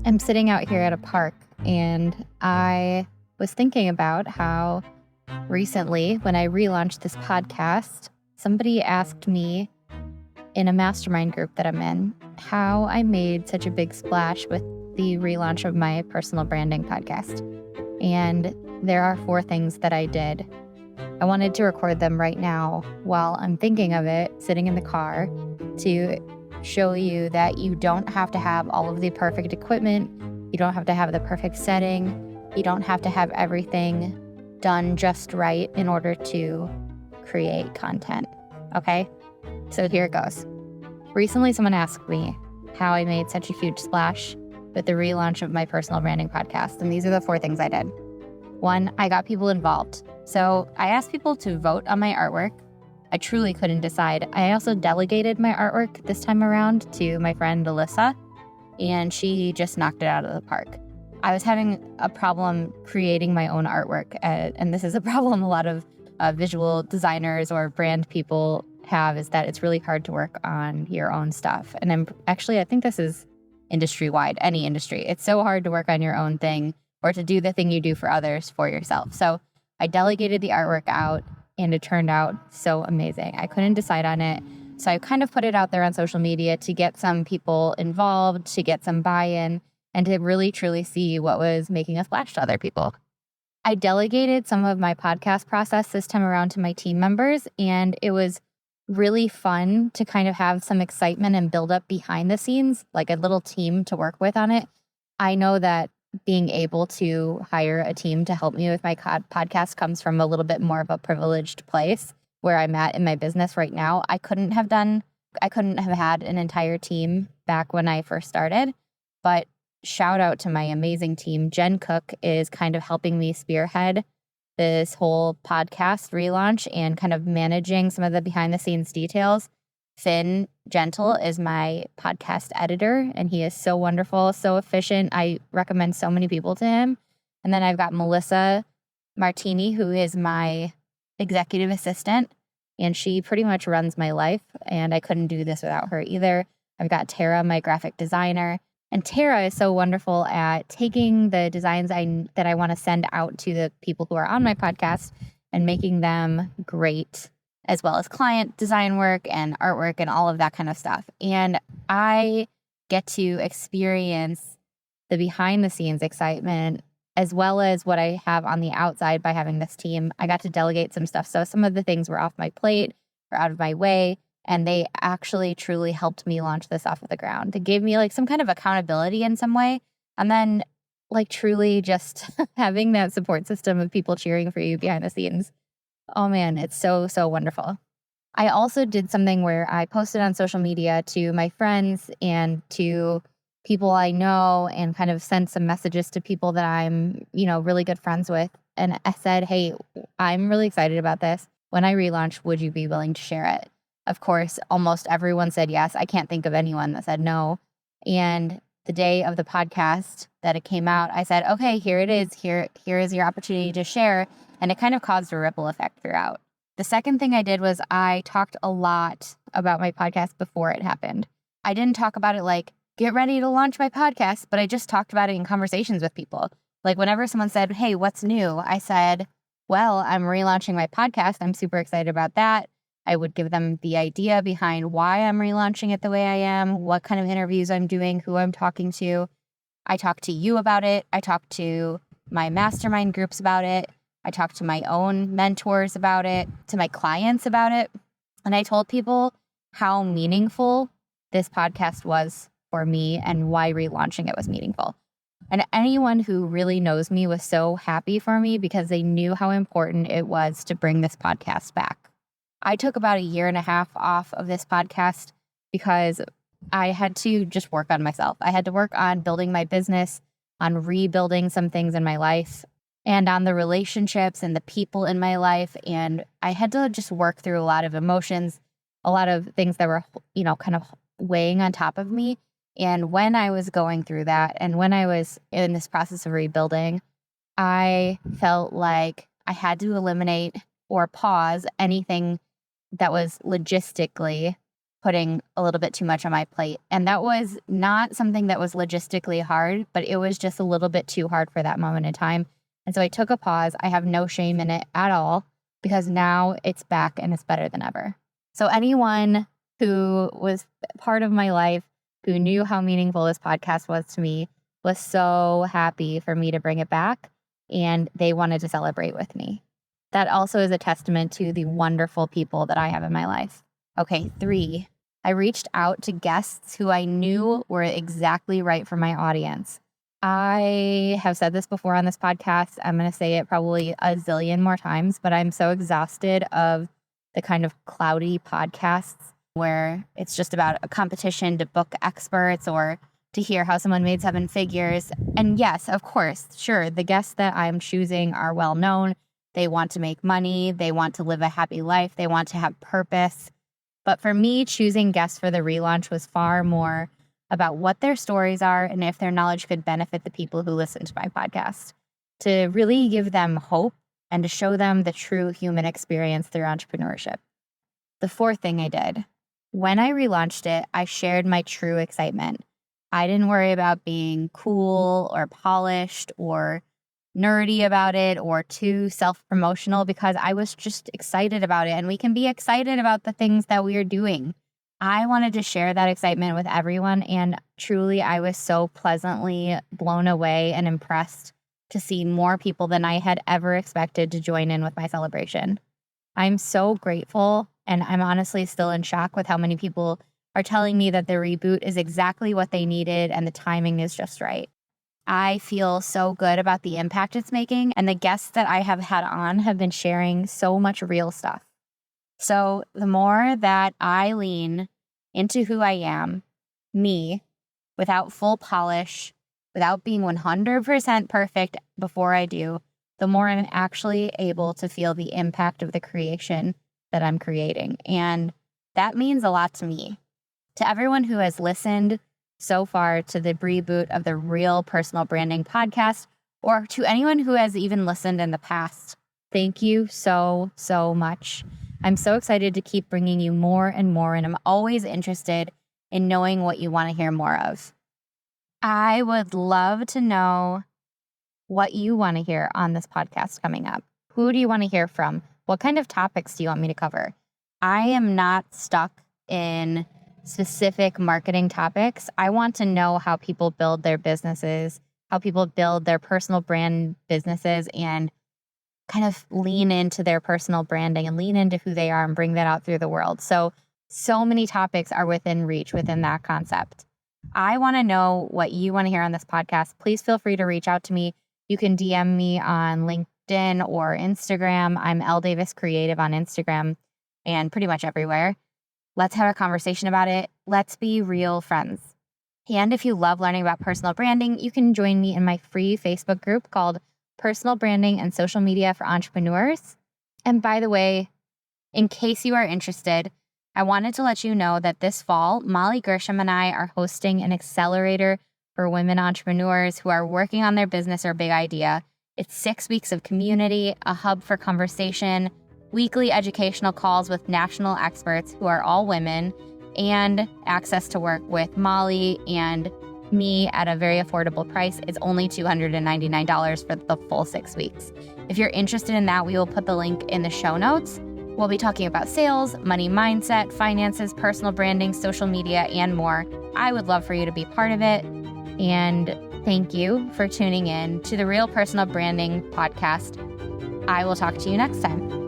I'm sitting out here at a park and I was thinking about how recently, when I relaunched this podcast, somebody asked me in a mastermind group that I'm in how I made such a big splash with the relaunch of my personal branding podcast. And there are 4 things that I did. I wanted to record them right now while I'm thinking of it, sitting in the car, to show you that you don't have to have all of the perfect equipment. You don't have to have the perfect setting. You don't have to have everything done just right in order to create content. Okay? So here it goes. Recently, someone asked me how I made such a huge splash with the relaunch of my personal branding podcast. And these are the 4 things I did. 1, I got people involved. So I asked people to vote on my artwork. I truly couldn't decide. I also delegated my artwork this time around to my friend Alyssa, and she just knocked it out of the park. I was having a problem creating my own artwork, and this is a problem a lot of visual designers or brand people have, is that it's really hard to work on your own stuff. And I think this is industry-wide, any industry. It's so hard to work on your own thing or to do the thing you do for others for yourself. So I delegated the artwork out, and it turned out so amazing. I couldn't decide on it. So I kind of put it out there on social media to get some people involved, to get some buy-in, and to really truly see what was making a splash to other people. I delegated some of my podcast process this time around to my team members, and it was really fun to kind of have some excitement and build up behind the scenes, like a little team to work with on it. I know that being able to hire a team to help me with my podcast comes from a little bit more of a privileged place where I'm at in my business right now. I couldn't have had an entire team back when I first started, but shout out to my amazing team. Jen Cook is kind of helping me spearhead this whole podcast relaunch and kind of managing some of the behind the scenes details. Finn Gentle is my podcast editor, and he is so wonderful, so efficient. I recommend so many people to him. And then I've got Melissa Martini, who is my executive assistant, and she pretty much runs my life, and I couldn't do this without her either. I've got Tara, my graphic designer, and Tara is so wonderful at taking the designs that I want to send out to the people who are on my podcast and making them great, as well as client design work and artwork and all of that kind of stuff. And I get to experience the behind the scenes excitement as well as what I have on the outside by having this team. I got to delegate some stuff. So some of the things were off my plate or out of my way, and they actually truly helped me launch this off of the ground. It gave me like some kind of accountability in some way. And then like truly just having that support system of people cheering for you behind the scenes. Oh man, it's so, so wonderful. I also did something where I posted on social media to my friends and to people I know and kind of sent some messages to people that I'm, really good friends with. And I said, hey, I'm really excited about this. When I relaunch, would you be willing to share it? Of course, almost everyone said yes. I can't think of anyone that said no. And the day of the podcast that it came out, I said, okay, here it is. Here is your opportunity to share. And it kind of caused a ripple effect throughout. The second thing I did was I talked a lot about my podcast before it happened. I didn't talk about it like, get ready to launch my podcast, but I just talked about it in conversations with people. Like whenever someone said, hey, what's new? I said, well, I'm relaunching my podcast. I'm super excited about that. I would give them the idea behind why I'm relaunching it the way I am, what kind of interviews I'm doing, who I'm talking to. I talked to you about it. I talked to my mastermind groups about it. I talked to my own mentors about it, to my clients about it. And I told people how meaningful this podcast was for me and why relaunching it was meaningful. And anyone who really knows me was so happy for me because they knew how important it was to bring this podcast back. I took about 1.5 years off of this podcast because I had to just work on myself. I had to work on building my business, on rebuilding some things in my life, and on the relationships and the people in my life. And I had to just work through a lot of emotions, a lot of things that were, kind of weighing on top of me. And when I was going through that and when I was in this process of rebuilding, I felt like I had to eliminate or pause anything that was logistically putting a little bit too much on my plate. And that was not something that was logistically hard, but it was just a little bit too hard for that moment in time. And so I took a pause. I have no shame in it at all because now it's back and it's better than ever. So anyone who was part of my life, who knew how meaningful this podcast was to me, was so happy for me to bring it back, and they wanted to celebrate with me. That also is a testament to the wonderful people that I have in my life. Okay, 3, I reached out to guests who I knew were exactly right for my audience. I have said this before on this podcast. I'm going to say it probably a zillion more times, but I'm so exhausted of the kind of cloudy podcasts where it's just about a competition to book experts or to hear how someone made 7 figures. And yes, of course, sure, the guests that I'm choosing are well known. They want to make money. They want to live a happy life. They want to have purpose. But for me, choosing guests for the relaunch was far more about what their stories are and if their knowledge could benefit the people who listen to my podcast, to really give them hope and to show them the true human experience through entrepreneurship. The 4th thing I did, when I relaunched it, I shared my true excitement. I didn't worry about being cool or polished or nerdy about it or too self-promotional because I was just excited about it. And we can be excited about the things that we are doing. I wanted to share that excitement with everyone. And truly, I was so pleasantly blown away and impressed to see more people than I had ever expected to join in with my celebration. I'm so grateful. And I'm honestly still in shock with how many people are telling me that the reboot is exactly what they needed and the timing is just right. I feel so good about the impact it's making, and the guests that I have had on have been sharing so much real stuff. So the more that I lean into who I am, me, without full polish, without being 100% perfect before I do, the more I'm actually able to feel the impact of the creation that I'm creating. And that means a lot to me. To everyone who has listened so far to the reboot of the Real Personal Branding podcast, or to anyone who has even listened in the past, thank you so, so much. I'm so excited to keep bringing you more and more, and I'm always interested in knowing what you want to hear more of. I would love to know what you want to hear on this podcast coming up. Who do you want to hear from? What kind of topics do you want me to cover? I am not stuck in specific marketing topics. I want to know how people build their businesses, how people build their personal brand businesses and kind of lean into their personal branding and lean into who they are and bring that out through the world. So many topics are within reach within that concept. I want to know what you want to hear on this podcast. Please feel free to reach out to me. You can DM me on LinkedIn or Instagram. I'm L Davis Creative on Instagram and pretty much everywhere. Let's have a conversation about it. Let's be real friends. And if you love learning about personal branding, you can join me in my free Facebook group called Personal Branding and Social Media for Entrepreneurs. And by the way, in case you are interested, I wanted to let you know that this fall, Molly Gershom and I are hosting an accelerator for women entrepreneurs who are working on their business or big idea. It's 6 weeks of community, a hub for conversation, weekly educational calls with national experts who are all women, and access to work with Molly and me at a very affordable price. It's only $299 for the full 6 weeks. If you're interested in that, we will put the link in the show notes. We'll be talking about sales, money mindset, finances, personal branding, social media, and more. I would love for you to be part of it. And thank you for tuning in to the Real Personal Branding podcast. I will talk to you next time.